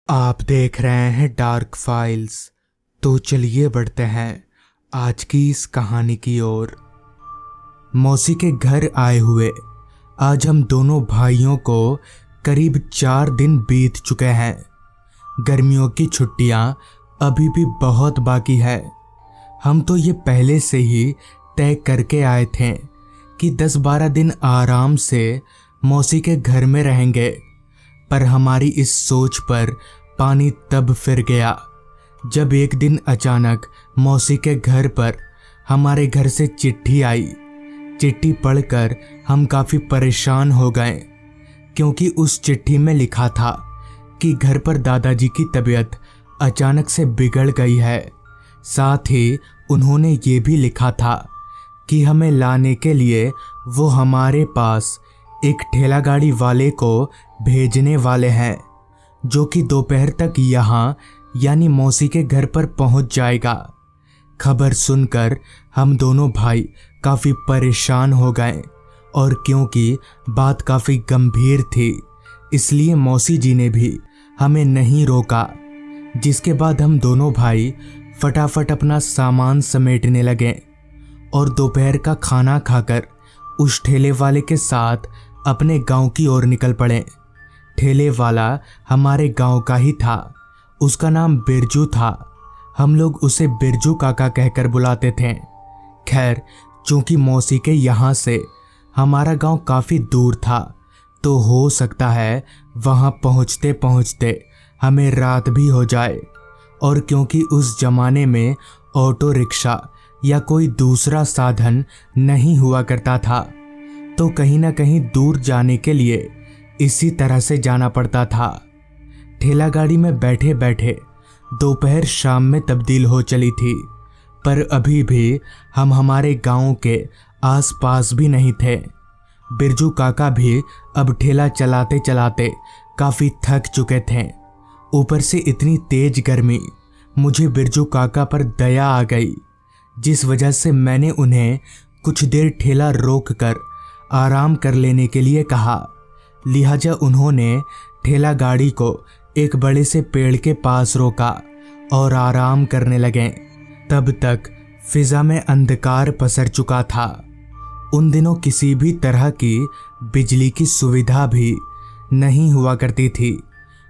आप देख रहे हैं डार्क फाइल्स। तो चलिए बढ़ते हैं आज की इस कहानी की ओर। मौसी के घर आए हुए आज हम दोनों भाइयों को करीब 4 दिन बीत चुके हैं। गर्मियों की छुट्टियां अभी भी बहुत बाकी है। हम तो ये पहले से ही तय करके आए थे कि 10-12 दिन आराम से मौसी के घर में रहेंगे, पर हमारी इस सोच पर पानी तब फिर गया जब एक दिन अचानक मौसी के घर पर हमारे घर से चिट्ठी आई। चिट्ठी पढ़कर हम काफ़ी परेशान हो गए, क्योंकि उस चिट्ठी में लिखा था कि घर पर दादाजी की तबीयत अचानक से बिगड़ गई है। साथ ही उन्होंने ये भी लिखा था कि हमें लाने के लिए वो हमारे पास एक ठेला गाड़ी वाले को भेजने वाले हैं, जो कि दोपहर तक यहाँ यानी मौसी के घर पर पहुँच जाएगा। खबर सुनकर हम दोनों भाई काफ़ी परेशान हो गए, और क्योंकि बात काफ़ी गंभीर थी इसलिए मौसी जी ने भी हमें नहीं रोका। जिसके बाद हम दोनों भाई फटाफट अपना सामान समेटने लगे और दोपहर का खाना खाकर उस ठेले वाले के साथ अपने गांव की ओर निकल पड़े। ठेले वाला हमारे गांव का ही था। उसका नाम बिरजू था। हम लोग उसे बिरजू काका कहकर बुलाते थे। खैर, चूंकि मौसी के यहाँ से हमारा गांव काफ़ी दूर था, तो हो सकता है वहाँ पहुँचते पहुँचते हमें रात भी हो जाए। और क्योंकि उस जमाने में ऑटो रिक्शा या कोई दूसरा साधन नहीं हुआ करता था, तो कहीं ना कहीं दूर जाने के लिए इसी तरह से जाना पड़ता था। ठेला गाड़ी में बैठे बैठे दोपहर शाम में तब्दील हो चली थी, पर अभी भी हम हमारे गांव के आसपास भी नहीं थे। बिरजू काका भी अब ठेला चलाते चलाते काफ़ी थक चुके थे। ऊपर से इतनी तेज गर्मी, मुझे बिरजू काका पर दया आ गई, जिस वजह से मैंने उन्हें कुछ देर ठेला रोककर आराम कर लेने के लिए कहा। लिहाजा उन्होंने ठेला गाड़ी को एक बड़े से पेड़ के पास रोका और आराम करने लगे। तब तक फिजा में अंधकार पसर चुका था। उन दिनों किसी भी तरह की बिजली की सुविधा भी नहीं हुआ करती थी।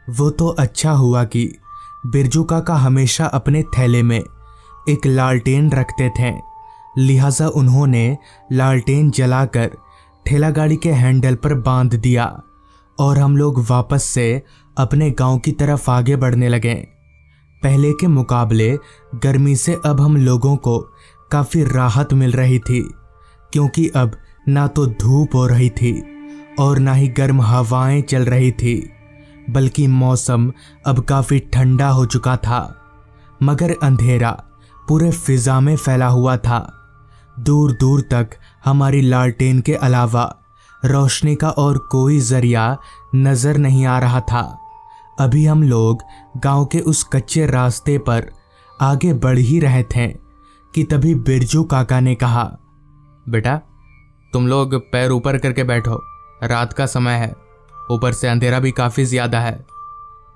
वो तो अच्छा हुआ कि बिरजू काका हमेशा अपने थैले में एक लालटेन रखते थे। लिहाजा उन्होंने लालटेन जलाकर ठेला गाड़ी के हैंडल पर बांध दिया और हम लोग वापस से अपने गांव की तरफ आगे बढ़ने लगे। पहले के मुकाबले गर्मी से अब हम लोगों को काफ़ी राहत मिल रही थी, क्योंकि अब ना तो धूप हो रही थी और ना ही गर्म हवाएं चल रही थी, बल्कि मौसम अब काफ़ी ठंडा हो चुका था। मगर अंधेरा पूरे फिजा में फैला हुआ था। दूर दूर तक हमारी लालटेन के अलावा रोशनी का और कोई जरिया नजर नहीं आ रहा था। अभी हम लोग गांव के उस कच्चे रास्ते पर आगे बढ़ ही रहे थे कि तभी बिरजू काका ने कहा, बेटा तुम लोग पैर ऊपर करके बैठो, रात का समय है, ऊपर से अंधेरा भी काफ़ी ज़्यादा है।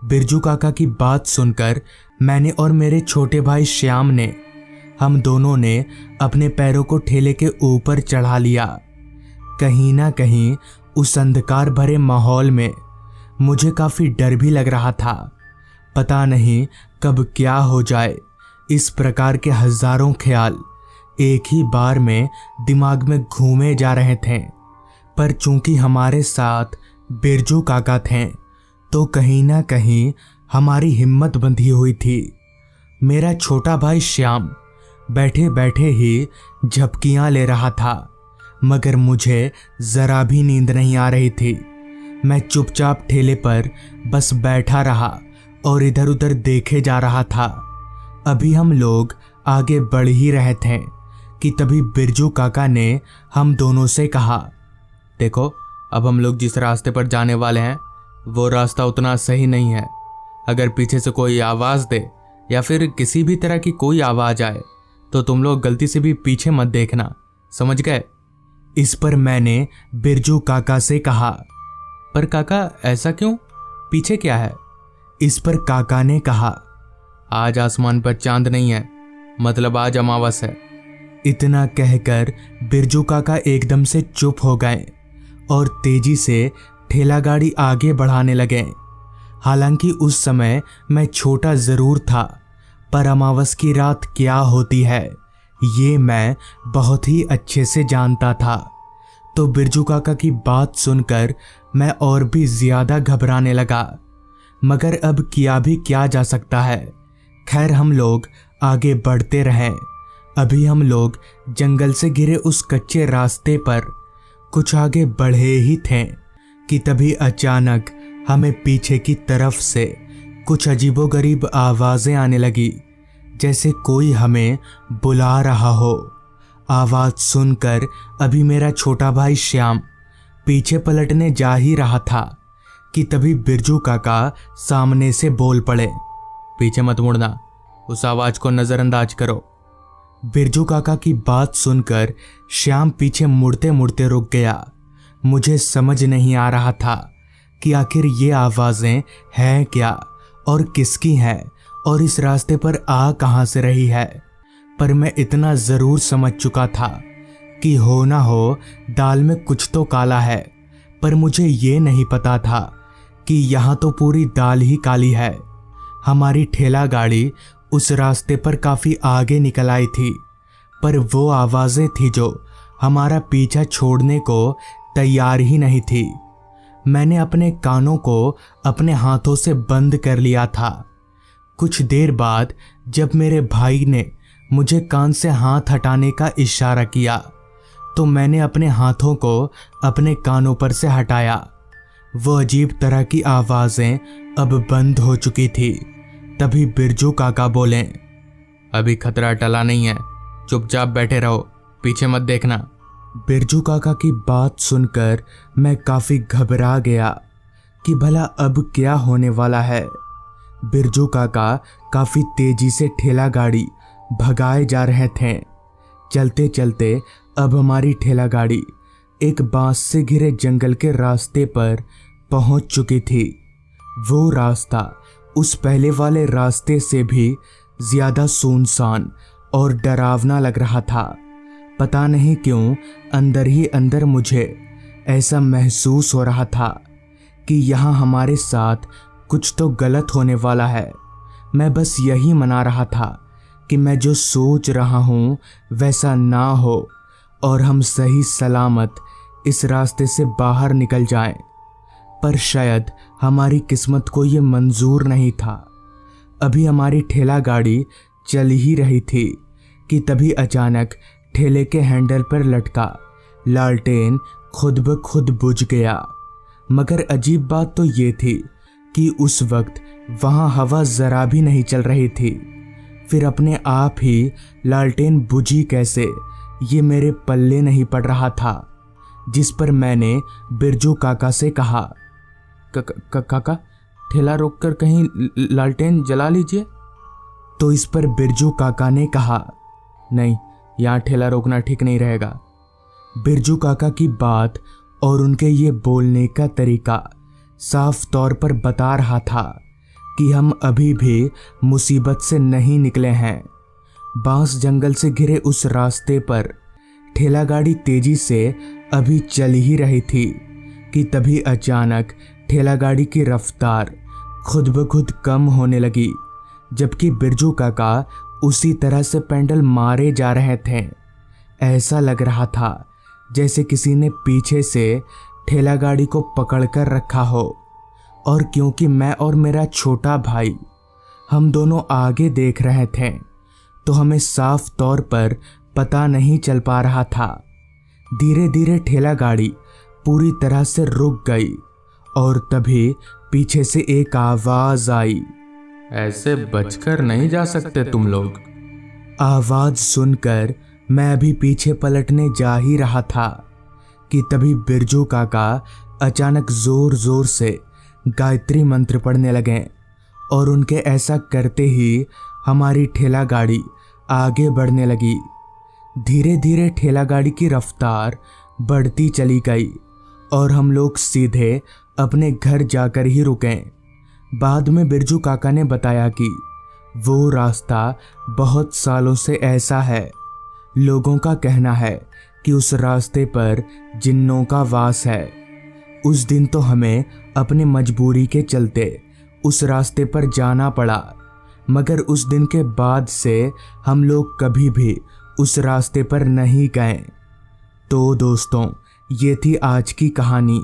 बिरजू काका की बात सुनकर मैंने और मेरे छोटे भाई श्याम ने, हम दोनों ने अपने पैरों को ठेले के ऊपर चढ़ा लिया। कहीं ना कहीं उस अंधकार भरे माहौल में मुझे काफ़ी डर भी लग रहा था। पता नहीं कब क्या हो जाए। इस प्रकार के हजारों ख्याल एक ही बार में दिमाग में घूमे जा रहे थे। पर चूंकि हमारे साथ बिरजू काका थे, तो कहीं ना कहीं हमारी हिम्मत बंधी हुई थी। मेरा छोटा भाई श्याम बैठे बैठे ही झपकियां ले रहा था, मगर मुझे ज़रा भी नींद नहीं आ रही थी। मैं चुपचाप ठेले पर बस बैठा रहा और इधर उधर देखे जा रहा था। अभी हम लोग आगे बढ़ ही रहे थे कि तभी बिरजू काका ने हम दोनों से कहा, देखो अब हम लोग जिस रास्ते पर जाने वाले हैं वो रास्ता उतना सही नहीं है। अगर पीछे से कोई आवाज़ दे या फिर किसी भी तरह की कोई आवाज़ आए तो तुम लोग गलती से भी पीछे मत देखना, समझ गए। इस पर मैंने बिरजू काका से कहा, पर काका ऐसा क्यों, पीछे क्या है? इस पर काका ने कहा, आज आसमान पर चांद नहीं है, मतलब आज अमावस है। इतना कहकर बिरजू काका एकदम से चुप हो गए और तेजी से ठेला गाड़ी आगे बढ़ाने लगे। हालांकि उस समय मैं छोटा जरूर था, पर अमावस की रात क्या होती है ये मैं बहुत ही अच्छे से जानता था। तो बिरजू काका की बात सुनकर मैं और भी ज्यादा घबराने लगा, मगर अब किया भी क्या जा सकता है। खैर हम लोग आगे बढ़ते रहे। अभी हम लोग जंगल से घिरे उस कच्चे रास्ते पर कुछ आगे बढ़े ही थे कि तभी अचानक हमें पीछे की तरफ से कुछ अजीबोगरीब आवाजें आने लगी, जैसे कोई हमें बुला रहा हो। आवाज सुनकर अभी मेरा छोटा भाई श्याम पीछे पलटने जा ही रहा था कि तभी बिरजू काका सामने से बोल पड़े, पीछे मत मुड़ना, उस आवाज को नजरअंदाज करो। बिरजू काका की बात सुनकर श्याम पीछे मुड़ते मुड़ते रुक गया। मुझे समझ नहीं आ रहा था कि आखिर ये आवाजें हैं क्या और किसकी हैं और इस रास्ते पर आ कहां से रही है। पर मैं इतना जरूर समझ चुका था कि हो ना हो दाल में कुछ तो काला है, पर मुझे ये नहीं पता था कि यहाँ तो पूरी दाल ही काली है। हमारी ठेला गाड़ी उस रास्ते पर काफी आगे निकल आई थी, पर वो आवाजें थी जो हमारा पीछा छोड़ने को तैयार ही नहीं थी। मैंने अपने कानों को अपने हाथों से बंद कर लिया था। कुछ देर बाद जब मेरे भाई ने मुझे कान से हाथ हटाने का इशारा किया तो मैंने अपने हाथों को अपने कानों पर से हटाया। वो अजीब तरह की आवाजें अब बंद हो चुकी थी। तभी बिरजू काका बोले, अभी खतरा टला नहीं है, चुपचाप बैठे रहो, पीछे मत देखना। बिरजू काका की बात सुनकर मैं काफी घबरा गया कि भला अब क्या होने वाला है। बिरजू काका काफी तेजी से ठेला गाड़ी भगाए जा रहे थे। चलते चलते अब हमारी ठेला गाड़ी एक बांस से घिरे जंगल के रास्ते पर पहुंच चुकी थी। वो रास्ता उस पहले वाले रास्ते से भी ज्यादा सुनसान और डरावना लग रहा था। पता नहीं क्यों अंदर ही अंदर मुझे ऐसा महसूस हो रहा था कि यहाँ हमारे साथ कुछ तो गलत होने वाला है। मैं बस यही मना रहा था कि मैं जो सोच रहा हूँ वैसा ना हो और हम सही सलामत इस रास्ते से बाहर निकल जाएं। पर शायद हमारी किस्मत को ये मंजूर नहीं था। अभी हमारी ठेला गाड़ी चल ही रही थी कि तभी अचानक ठेले के हैंडल पर लटका लालटेन खुद ब खुद बुझ गया। मगर अजीब बात तो ये थी कि उस वक्त वहाँ हवा जरा भी नहीं चल रही थी। फिर अपने आप ही लालटेन बुझी कैसे ये मेरे पल्ले नहीं पड़ रहा था, जिस पर मैंने बिरजू काका से कहा, काका ठेला रोककर कहीं लालटेन जला लीजिए। तो इस पर बिरजू काका ने कहा, नहीं, यहाँ ठेला रोकना ठीक नहीं रहेगा। बिरजू काका की बात और उनके ये बोलने का तरीका साफ तौर पर बता रहा था कि हम अभी भी मुसीबत से नहीं निकले हैं। बांस जंगल से घिरे उस रास्ते पर ठेला गाड़ी तेजी से अभी चल ही रही थी कि तभी अचानक ठेला गाड़ी की रफ्तार खुद ब खुद कम होने लगी, जबकि बिरजू काका उसी तरह से पेंडल मारे जा रहे थे। ऐसा लग रहा था जैसे किसी ने पीछे से ठेला गाड़ी को पकड़कर रखा हो। और क्योंकि मैं और मेरा छोटा भाई हम दोनों आगे देख रहे थे तो हमें साफ तौर पर पता नहीं चल पा रहा था। धीरे धीरे ठेला गाड़ी पूरी तरह से रुक गई और तभी पीछे से एक आवाज आई, ऐसे बचकर नहीं जा सकते तुम लोग। आवाज सुनकर मैं अभी पीछे पलटने जा ही रहा था कि तभी बिरजू काका अचानक जोर जोर से गायत्री मंत्र पढ़ने लगे और उनके ऐसा करते ही हमारी ठेला गाड़ी आगे बढ़ने लगी। धीरे धीरे ठेला गाड़ी की रफ्तार बढ़ती चली गई और हम लोग सीधे अपने घर जाकर ही रुके। बाद में बिरजू काका ने बताया कि वो रास्ता बहुत सालों से ऐसा है। लोगों का कहना है कि उस रास्ते पर जिन्नों का वास है। उस दिन तो हमें अपनी मजबूरी के चलते उस रास्ते पर जाना पड़ा, मगर उस दिन के बाद से हम लोग कभी भी उस रास्ते पर नहीं गए। तो दोस्तों, ये थी आज की कहानी।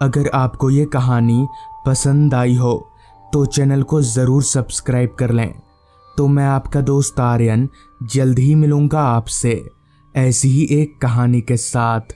अगर आपको ये कहानी पसंद आई हो तो चैनल को ज़रूर सब्सक्राइब कर लें। तो मैं आपका दोस्त आर्यन जल्द ही मिलूँगा आपसे ऐसी ही एक कहानी के साथ।